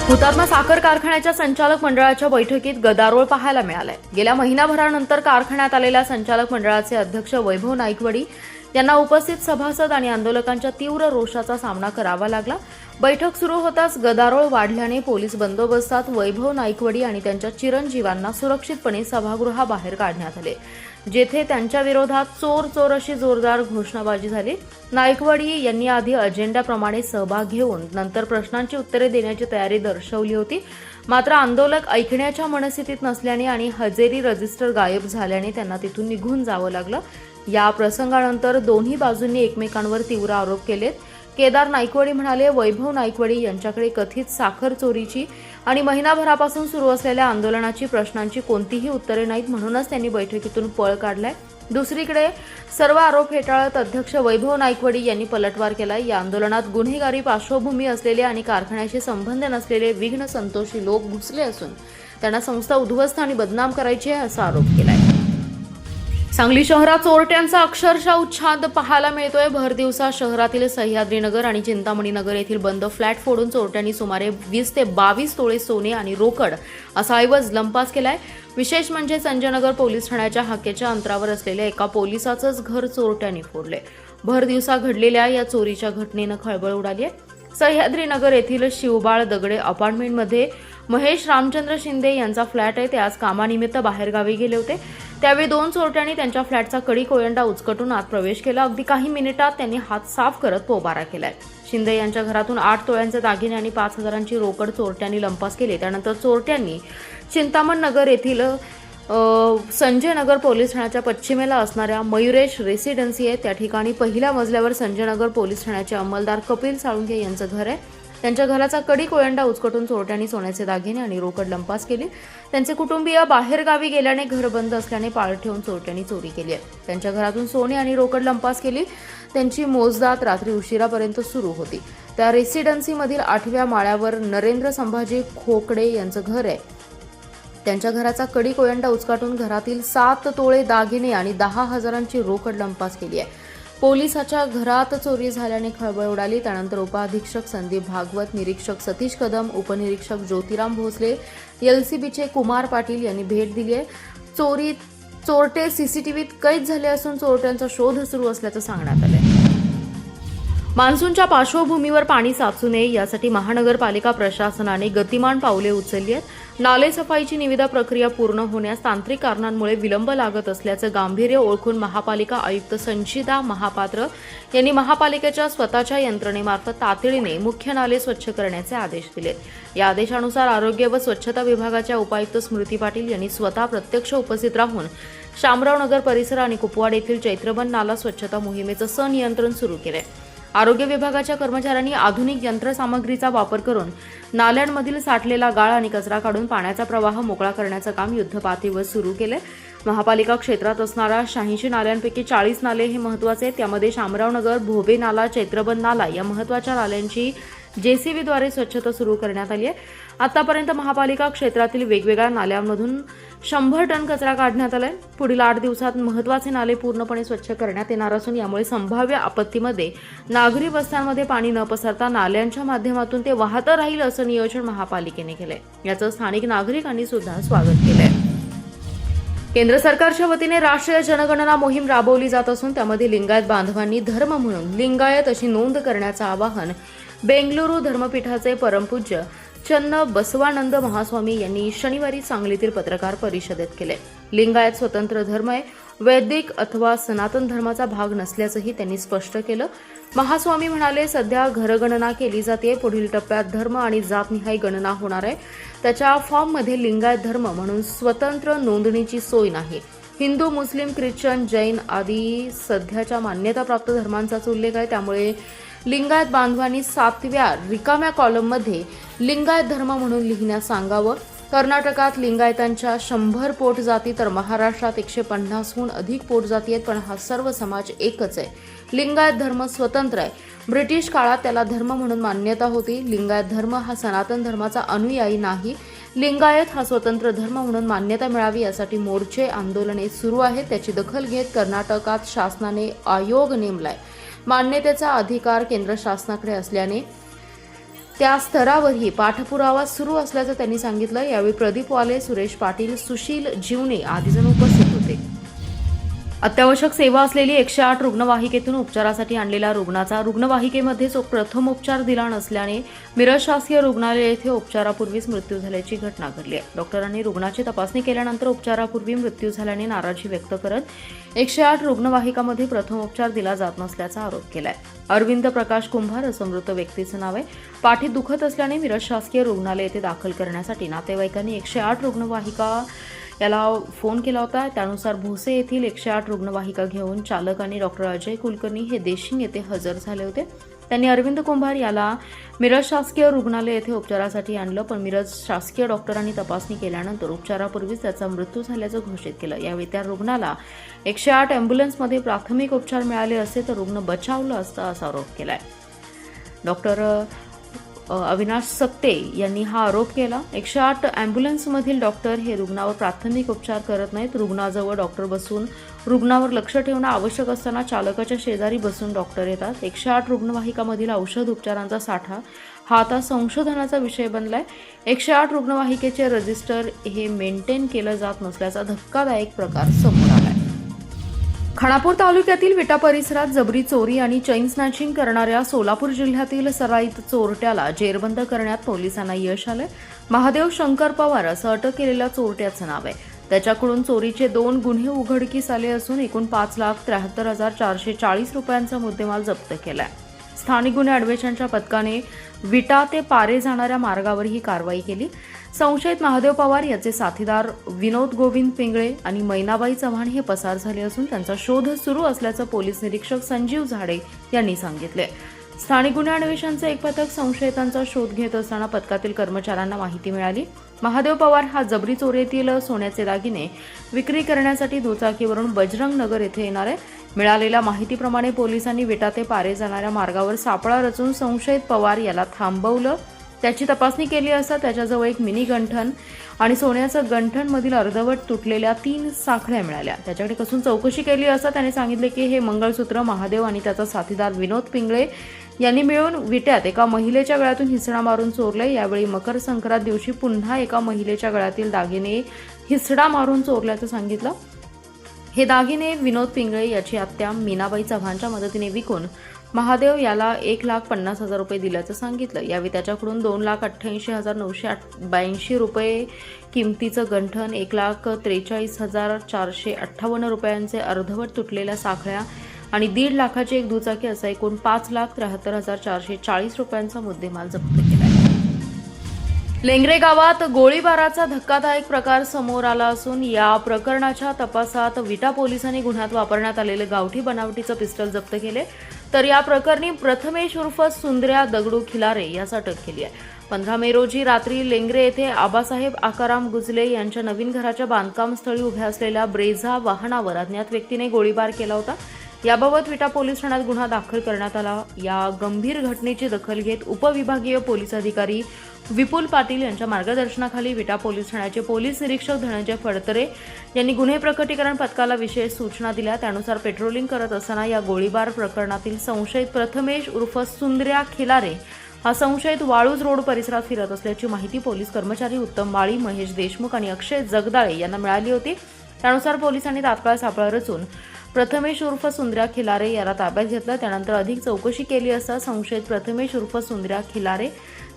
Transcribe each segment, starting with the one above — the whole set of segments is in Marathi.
हुतात्मा साखर कारखान्याच्या संचालक मंडळाच्या बैठकीत गदारोळ पाहायला मिळालाय। गेल्या महिनाभरानंतर कारखान्यात आलेल्या संचालक मंडळाचे अध्यक्ष वैभव नाईकवडी यांना उपस्थित सभासद आणि आंदोलकांच्या तीव्र रोषाचा सामना करावा लागला। बैठक सुरू होताच गदारोळ वाढल्याने पोलीस बंदोबस्तात वैभव नाईकवडी आणि त्यांच्या चिरंजीवांना सुरक्षितपणे सभागृहाबाहेर काढण्यात आले, जेथे त्यांच्या विरोधात चोर चोर अशी जोरदार घोषणाबाजी झाली। नाईकवडी यांनी आधी अजेंड्याप्रमाणे सहभाग घेऊन नंतर प्रश्नांची उत्तरे देण्याची तयारी दर्शवली होती, मात्र आंदोलक ऐकण्याच्या मनस्थितीत नसल्याने आणि हजेरी रजिस्टर गायब झाल्याने त्यांना तिथून निघून जावं लागलं। या प्रसंगानंतर दोन्ही बाजूंनी एकमेकांवर तीव्र आरोप केलेत। केदार नाईकवडी म्हणाले, वैभव नाईकवडी यांच्याकडे कथित साखर चोरीची आणि महिनाभरापासून सुरू असलेल्या आंदोलनाची प्रश्नांची कोणतीही उत्तरे नाहीत, म्हणूनच त्यांनी बैठकीतून पळ काढलाय। दुसरीकडे सर्व आरोप फेटाळत अध्यक्ष वैभव नाईकवडी यांनी पलटवार केलाय। या आंदोलनात गुन्हेगारी पार्श्वभूमी असलेले आणि कारखान्याशी संबंध नसलेले विघ्न संतोषी लोक घुसले असून त्यांना संस्था उद्ध्वस्त आणि बदनाम करायची आहे असा आरोप केलाय। सांगली शहरात चोरट्यांचा अक्षरशः उच्छाद पाहायला मिळतोय। भर दिवसा शहरातील सह्याद्रीनगर आणि चिंतामणीनगर येथील बंद फ्लॅट फोडून चोरट्यांनी सुमारे 20 ते 22 तोळे सोने आणि रोकड असा ऐवज लंपास केलाय। विशेष म्हणजे संजयनगर पोलीस ठाण्याच्या हाकेच्या अंतरावर असलेल्या एका पोलिसाचंच घर चोरट्यांनी फोडले। भर दिवसा घडलेल्या या चोरीच्या घटनेनं खळबळ उडाली आहे। सह्याद्रीनगर येथील शिवबाळ दगडे अपार्टमेंटमध्ये महेश रामचंद्र शिंदे यांचा फ्लॅट आहे। ते आज कामानिमित्त बाहेरगावी गेले होते, त्यावेळी दोन चोरट्यांनी त्यांच्या फ्लॅटचा कडी कोयंडा उचकटून आत प्रवेश केला। अगदी काही मिनिटात त्यांनी हात साफ करत पोबारा केलाय। शिंदे यांच्या घरातून 8 तोळ्यांचे दागिने आणि 5,000ची रोकड चोरट्यांनी लंपास केली। त्यानंतर चोरट्यांनी चिंतामण नगर येथील संजयनगर पोलीस ठाण्याच्या पश्चिमेला असणाऱ्या मयुरेश रेसिडेन्सी आहे, त्या ठिकाणी पहिल्या मजल्यावर संजयनगर पोलीस ठाण्याचे अंमलदार कपिल साळुंखे यांचं घर आहे। त्यांच्या घराचा कडी कोयंडा उचकटून चोरट्यांनी सोन्याचे दागिने आणि रोकड लंपास केली। त्यांचे कुटुंबीय बाहेरगावी गेल्याने घर बंद असल्याने पाळत ठेवून चोरट्यांनी चोरी केली आहे। त्यांच्या घरातून सोने आणि रोकड लंपास केली। त्यांची मोजदाद रात्री उशिरापर्यंत सुरू होती। त्या रेसिडेन्सीमधील 8व्या माळ्यावर नरेंद्र संभाजी खोकडे यांचं घर आहे। त्यांच्या घराचा कडी कोयंडा उचकाटून घरातील 7 तोळे दागिने आणि 10,000ची रोकड लंपास केली आहे। पोलिसाच्या घरात चोरी झाल्याने खळबळ उडाली। त्यानंतर उपअधीक्षक संदीप भागवत, निरीक्षक सतीश कदम, उपनिरीक्षक ज्योतिराम भोसले, एलसीबीचे कुमार पाटील यांनी भेट दिली आहे। चोरटे सीसीटीव्हीत कैद झाले असून चोरट्यांचा शोध सुरू असल्याचं सांगण्यात आलंय। मान्सूनच्या पार्श्वभूमीवर पाणी साचू नये यासाठी महानगरपालिका प्रशासनाने गतिमान पावले उचलली आहेत। नाले सफाईची निविदा प्रक्रिया पूर्ण होण्यास तांत्रिक कारणांमुळे विलंब लागत असल्याचं गांभीर्य ओळखून महापालिका आयुक्त संचिता महापात्र यांनी महापालिकेच्या स्वतःच्या यंत्रणेमार्फत तातडीने मुख्य नाले स्वच्छ करण्याचे आदेश दिलेत। या आदेशानुसार आरोग्य व स्वच्छता विभागाच्या उपायुक्त स्मृती पाटील यांनी स्वतः प्रत्यक्ष उपस्थित राहून शामराव नगर परिसर आणि कुपवाड येथील चैत्रबन नाला स्वच्छता मोहिमेचं सनियंत्रण सुरू केलंय। आरोग्य विभागाच्या कर्मचाऱ्यांनी आधुनिक यंत्रसामग्रीचा वापर करून नाल्यांमधील साठलेला गाळ आणि कचरा काढून पाण्याचा प्रवाह मोकळा करण्याचं काम युद्धपातळीवर सुरू केलंय। महापालिका क्षेत्रात असणाऱ्या 86 नाल्यांपैकी 40 नाले हे महत्त्वाचे आहेत। त्यामध्ये शामरावनगर, भोबे नाला, चैत्रबन नाला या महत्त्वाच्या नाल्यांची जेसीबीद्वारे स्वच्छता सुरू करण्यात आली आहे। आतापर्यंत महापालिका क्षेत्रातील वेगवेगळ्या नाल्यांमधून 100 टन कचरा काढण्यात आलाय। पुढील 8 दिवसात महत्त्वाचे नाले पूर्णपणे स्वच्छ करण्यात येणार असून यामुळे संभाव्य आपत्तीमध्ये नागरी वस्त्यांमध्ये पाणी न पसरता नाल्यांच्या माध्यमातून ते वाहतं राहील असं नियोजन महापालिकेने केलंय। याचं स्थानिक नागरिकांनी सुद्धा स्वागत केलंय। केंद्र सरकारच्या वतीने राष्ट्रीय जनगणना मोहीम राबवली जात असून त्यामध्ये लिंगायत बांधवांनी धर्म म्हणून लिंगायत अशी नोंद करण्याचं आवाहन बेंगलुरू धर्मपीठाचे परमपूज्य चन्न बसवानंद महास्वामी यांनी शनिवारी सांगलीतील पत्रकार परिषदेत केले। लिंगायत स्वतंत्र धर्म आहे, वैदिक अथवा सनातन धर्माचा भाग नसल्याचंही त्यांनी स्पष्ट केलं। महास्वामी म्हणाले, सध्या घरगणना केली जाते, पुढील टप्प्यात धर्म आणि जातनिहाय गणना होणार आहे। त्याच्या फॉर्ममध्ये लिंगायत धर्म म्हणून स्वतंत्र नोंदणीची सोय नाही। हिंदू, मुस्लिम, ख्रिश्चन, जैन आदी सध्याच्या मान्यताप्राप्त धर्मांचाच उल्लेख आहे। त्यामुळे लिंगायत बांधवांनी 7व्या रिकाम्या कॉलममध्ये लिंगायत धर्म म्हणून लिहिण्यास सांगावं। कर्नाटकात लिंगायतांच्या 100 पोटजाती तर महाराष्ट्रात 150हून अधिक पोटजाती आहेत, पण हा सर्व समाज एकच आहे। लिंगायत धर्म स्वतंत्र आहे। ब्रिटिश काळात त्याला धर्म म्हणून मान्यता होती। लिंगायत धर्म हा सनातन धर्माचा अनुयायी नाही। लिंगायत हा स्वतंत्र धर्म म्हणून मान्यता मिळावी यासाठी मोर्चे, आंदोलने सुरू आहेत। त्याची दखल घेत कर्नाटकात शासनाने आयोग नेमलाय। मान्यतेचा अधिकार केंद्र शासनाकडे असल्याने त्या स्तरावरही पाठपुरावा सुरू असल्याचं त्यांनी सांगितलं। यावेळी प्रदीप वाले, सुरेश पाटील, सुशील जीवने आदी जण उपस्थित होते। अत्यावश्यक सेवा असलेली 108 रुग्णवाहिकेतून उपचारासाठी आणलेल्या रुग्णाचा रुग्णवाहिकेमध्येच प्रथमोपचार दिला नसल्याने मिरज शासकीय रुग्णालय येथे उपचारापूर्वीच मृत्यू झाल्याची घटना घडली आहे। डॉक्टरांनी रुग्णाची तपासणी केल्यानंतर उपचारापूर्वी मृत्यू झाल्याने नाराजी व्यक्त करत 108 रुग्णवाहिकामध्ये प्रथमोपचार दिला जात नसल्याचा आरोप केलाय। अरविंद प्रकाश कुंभार असं मृत व्यक्तीचं नाव आहे। पाठीत दुखत असल्याने मिरज शासकीय रुग्णालय येथे दाखल करण्यासाठी नातेवाईकांनी 108 रुग्णवाहिका याला फोन केला होता। त्यानुसार भोसे येथील 108 रुग्णवाहिका घेऊन चालक आणि डॉक्टर अजय कुलकर्णी हे देशिंग येथे हजर झाले होते। त्यांनी अरविंद कुंभार याला मिरज शासकीय रुग्णालय येथे उपचारासाठी आणलं, पण मिरज शासकीय डॉक्टरांनी तपासणी केल्यानंतर उपचारापूर्वीच त्याचा मृत्यू झाल्याचं घोषित केलं। यावेळी त्या रुग्णाला 108 अँब्युलन्समध्ये प्राथमिक उपचार मिळाले असते तर रुग्ण बचावलं असतं असा आरोप केलाय। डॉक्टर अविनाश सक्ते यांनी हा आरोप केला। 108 अँब्युलन्समधील डॉक्टर हे रुग्णावर प्राथमिक उपचार करत नाहीत। रुग्णाजवळ डॉक्टर बसून रुग्णावर लक्ष ठेवणं आवश्यक असताना चालकाच्या शेजारी बसून डॉक्टर येतात। 108 रुग्णवाहिकामधील औषध उपचारांचा साठा हा आता संशोधनाचा विषय बनलाय। 108 रुग्णवाहिकेचे रजिस्टर हे मेंटेन केलं जात नसल्याचा धक्कादायक प्रकार समोर आलाय। खानापूर तालुक्यातील विटा परिसरात जबरी चोरी आणि चैन स्नॅचिंग करणाऱ्या सोलापूर जिल्ह्यातील सराईत चोरट्याला जेरबंद करण्यात पोलिसांना यश आलंय। महादेव शंकर पवार असं अटक केलेल्या चोरट्याचं नाव आहे। त्याच्याकडून चोरीचे 2 गुन्हे उघडकीस आले असून एकूण 5,73,440 रुपयांचा मुद्देमाल जप्त केलाय। स्थानिक गुन्हे अन्वेषणच्या पथकाने विटा ते पारे जाणाऱ्या मार्गावर ही कारवाई केली। संशयित महादेव पवार याचे साथीदार विनोद गोविंद पिंगळे आणि मैनाबाई चव्हाण हे पसार झाले असून त्यांचा शोध सुरू असल्याचं पोलीस निरीक्षक संजीव झाडे यांनी सांगितले। स्थानिक गुन्हे अन्वेषणचे एक पथक संशयितांचा शोध घेत असताना पथकातील कर्मचाऱ्यांना माहिती मिळाली। महादेव पवार हा जबरी चोरीतील सोन्याचे दागिने विक्री करण्यासाठी दुचाकीवरून बजरंग नगर येथे येणार आहे। मिळालेल्या माहितीप्रमाणे पोलिसांनी विटा ते पारे जाणाऱ्या मार्गावर सापळा रचून संशयित पवार याला थांबवलं। त्याची तपासणी केली असता त्याच्याजवळ एक मिनी गंठन आणि सोन्याचं गंठनमधील अर्धवट तुटलेल्या 3 साखळ्या मिळाल्या। त्याच्याकडे कसून चौकशी केली असता त्याने सांगितले की हे मंगळसूत्र महादेव आणि त्याचा साथीदार विनोद पिंगळे यांनी मिळून विट्यात एका महिलेच्या गळ्यातून हिसडा मारून चोरले। यावेळी मकर संक्रांत दिवशी पुन्हा एका महिलेच्या गळ्यातील दागिने हिसडा मारून चोरल्याचं सांगितलं। हे दागिने विनोद पिंगळे याची आत्या मीनाबाई चव्हाणच्या मदतीने विकून महादेव याला 1,50,000 रुपये दिल्याचं सांगितलं। यावेळी त्याच्याकडून 2,88,982 रुपये किमतीचं गंठन, 1,43,458 रुपयांचे अर्धवट तुटलेल्या साखळ्या आणि 1.5 लाखाची एक दुचाकी असा एकूण 5,73,440 रुपयांचा मुद्देमाल जप्त केला आहे। लेंगरे गावात गोळीबाराचा धक्कादायक प्रकार समोर आला असून या प्रकरणाच्या तपासात विटा पोलिसांनी गुन्ह्यात वापरण्यात आलेले गावठी बनावटीचं पिस्टल जप्त केले। तर या प्रकरणी प्रथमेश उर्फ सुंदर्या दगडू खिलारे यास अटक केली आहे। 15 मे रोजी रात्री लेंगरे येथे आबासाहेब आकाराम गुजले यांच्या नवीन घराच्या बांधकाम स्थळी उभ्या असलेल्या ब्रेझा वाहनावर अज्ञात व्यक्तीने गोळीबार केला होता। याबाबत विटा पोलीस ठाण्यात गुन्हा दाखल करण्यात आला। या गंभीर घटनेची दखल घेत उपविभागीय पोलीस अधिकारी विपुल पाटील यांच्या मार्गदर्शनाखाली विटा पोलीस ठाण्याचे पोलीस निरीक्षक धनंजय फडतरे यांनी गुन्हे प्रकटीकरण पथकाला विशेष सूचना दिल्या। त्यानुसार पेट्रोलिंग करत असताना या गोळीबार प्रकरणातील संशयित प्रथमेश उर्फ सुंदर्या खिलारे हा संशयित वाळूज रोड परिसरात फिरत असल्याची माहिती पोलीस कर्मचारी उत्तम माळी, महेश देशमुख आणि अक्षय जगदाळे यांना मिळाली होती। त्यानुसार पोलिसांनी तात्काळ सापळा रचून प्रथमेश उर्फ सुंदर्या खिलारे याला ताब्यात घेतलं। त्यानंतर अधिक चौकशी केली असता संशयित प्रथमेश उर्फ सुंदर्या खिलारे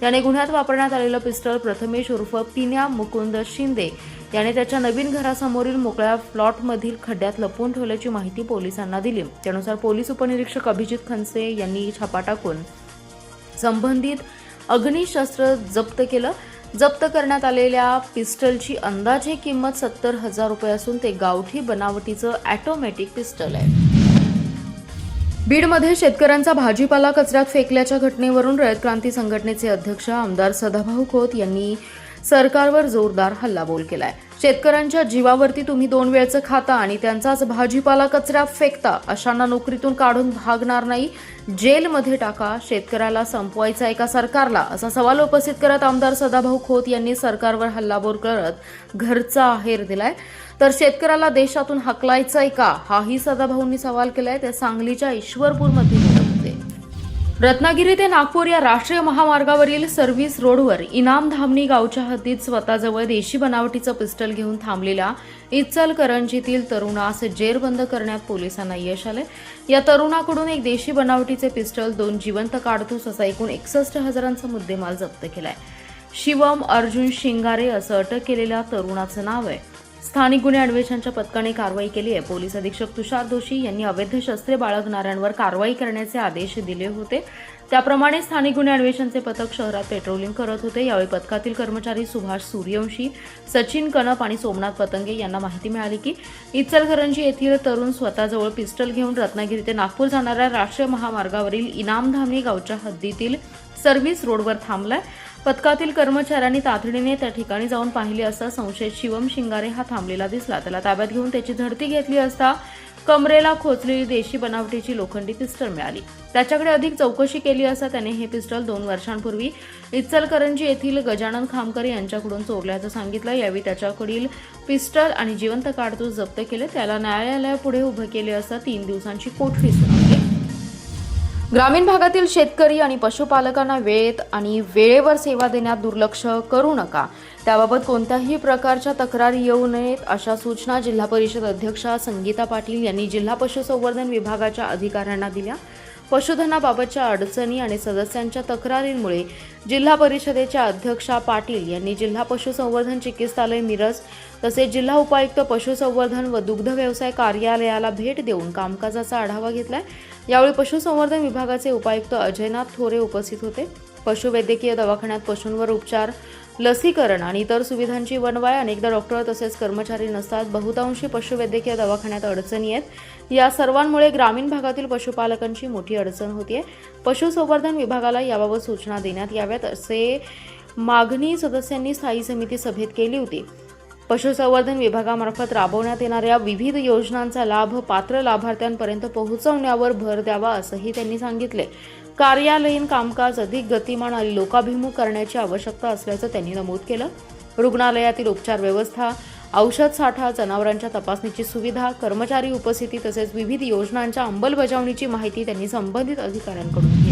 याने गुन्ह्यात वापरण्यात आलेलं पिस्टल प्रथमेश उर्फ पिन्या मुकुंद शिंदे याने त्याच्या नवीन घरासमोरील मोकळ्या प्लॉटमधील खड्ड्यात लपवून ठेवल्याची माहिती पोलिसांना दिली। त्यानुसार पोलीस उपनिरीक्षक अभिजित खनसे यांनी छापा टाकून संबंधित अग्निशस्त्र जप्त केलं। जप्त करण्यात आलेल्या पिस्टलची अंदाजे किंमत 70,000 रुपये असून ते गावठी बनावटीचं ऑटोमॅटिक पिस्टल आहे। बीडमध्ये शेतकऱ्यांचा भाजीपाला कचऱ्यात फेकल्याच्या घटनेवरून रयत क्रांती संघटनेचे अध्यक्ष आमदार सदाभाऊ खोत यांनी सरकारवर जोरदार हल्लाबोल केलाय। शेतकऱ्यांच्या जीवावरती तुम्ही 2 वेळचं खाता आणि त्यांचाच भाजीपाला कचऱ्यात फेकता, अशांना नोकरीतून काढून भागणार नाही, जेलमध्ये टाका, शेतकऱ्याला संपवायचा एका सरकारला, असा सवाल उपस्थित करत आमदार सदाभाऊ खोत यांनी सरकारवर हल्लाबोल करत घरचा आहेर दिलाय। तर शेतकऱ्याला देशातून हकलायचंय का, हाही सदाभाऊंनी सवाल केलाय। ते सांगलीच्या ईश्वरपूरमध्ये बोलत होते। रत्नागिरी ते नागपूर या राष्ट्रीय महामार्गावरील सर्व्हिस रोडवर इनाम धामणी गावच्या हद्दीत स्वतःजवळ देशी बनावटीचं पिस्टल घेऊन थांबलेल्या इचलकरंजीतील तरुणास जेरबंद करण्यात पोलिसांना यश आले। या तरुणाकडून एक देशी बनावटीचे पिस्टल, 2 जिवंत काडतूस असा एकूण 61,000चा मुद्देमाल जप्त केलाय। शिवम अर्जुन शिंगारे असं अटक केलेल्या तरुणाचं नाव आहे। स्थानिक गुन्हे अन्वेषणाच्या पथकाने कारवाई केली आहे। पोलीस अधीक्षक तुषार दोशी यांनी अवैध शस्त्रे बाळगणाऱ्यांवर कारवाई करण्याचे आदेश दिले होते। त्याप्रमाणे स्थानिक गुन्हे अन्वेषणाचे पथक शहरात पेट्रोलिंग करत होते। यावेळी पथकातील कर्मचारी सुभाष सूर्यवंशी, सचिन कनप आणि सोमनाथ पतंगे यांना माहिती मिळाली की इचलकरंजी येथील तरुण स्वतःजवळ पिस्टल घेऊन रत्नागिरी ते नागपूर जाणाऱ्या राष्ट्रीय महामार्गावरील इनामधामणी गावच्या हद्दीतील सर्व्हिस रोडवर थांबलाय। पथकातील कर्मचाऱ्यांनी तातडीने त्या ठिकाणी जाऊन पाहिले असता संशयित शिवम शिंगारे हा थांबलेला दिसला। त्याला ताब्यात घेऊन त्याची झडती घेतली असता कमरेला खोचलेली देशी बनावटीची लोखंडी पिस्टल मिळाली। त्याच्याकडे अधिक चौकशी केली असता त्याने हे पिस्टल 2 वर्षांपूर्वी इचलकरंजी येथील गजानन खामकर यांच्याकडून चोरल्याचं सांगितलं। यावेळी त्याच्याकडील पिस्टल आणि जिवंत काडतूस जप्त केले। त्याला न्यायालयापुढे उभे केले असता 3 दिवसांची कोठडी सुनावली। ग्रामीण भागातील शेतकरी आणि पशुपालकांना वेळेत आणि वेळेवर सेवा देण्यात दुर्लक्ष करू नका। त्याबाबत कोणत्याही प्रकारच्या तक्रारी येऊ नयेत अशा सूचना जिल्हा परिषद अध्यक्षा संगीता पाटील यांनी जिल्हा पशुसंवर्धन विभागाच्या अधिकाऱ्यांना दिल्या। पशुधनाबाबतच्या अडचणी आणि सदस्यांच्या तक्रारींमुळे जिल्हा परिषदेच्या अध्यक्षा पाटील यांनी जिल्हा पशुसंवर्धन चिकित्सालय मिरज तसेच जिल्हा उपायुक्त पशुसंवर्धन व दुग्ध व्यवसाय कार्यालयाला भेट देऊन कामकाजाचा आढावा घेतलाय। यावेळी पशुसंवर्धन विभागाचे उपायुक्त अजयनाथ थोरे उपस्थित होते। पशुवैद्यकीय दवाखान्यात पशूंवर उपचार, लसीकरण आणि इतर सुविधांची वणवाय, अनेकदा डॉक्टर तसेच कर्मचारी नसतात। बहुतांशी पशुवैद्यकीय दवाखान्यात अडचणी आहेत। या सर्वांमुळे ग्रामीण भागातील पशुपालकांची मोठी अडचण होतीये। पशुसंवर्धन विभागाला याबाबत सूचना देण्यात याव्यात असे मागणी सदस्यांनी स्थायी समिती सभेत केली होती। पशुसंवर्धन विभागामार्फत राबवण्यात येणाऱ्या विविध योजनांचा लाभ पात्र लाभार्थ्यांपर्यंत पोहोचवण्यावर भर द्यावा असंही त्यांनी सांगितले। कार्यालयीन कामकाज अधिक गतिमान आणि लोकाभिमुख करण्याची आवश्यकता असल्याचं त्यांनी नमूद केलं। रुग्णालयातील उपचार व्यवस्था, औषध साठा, जनावरांच्या तपासणीची सुविधा, कर्मचारी उपस्थिती तसेच विविध योजनांच्या अंमलबजावणीची माहिती त्यांनी संबंधित अधिकाऱ्यांकडून घेतली।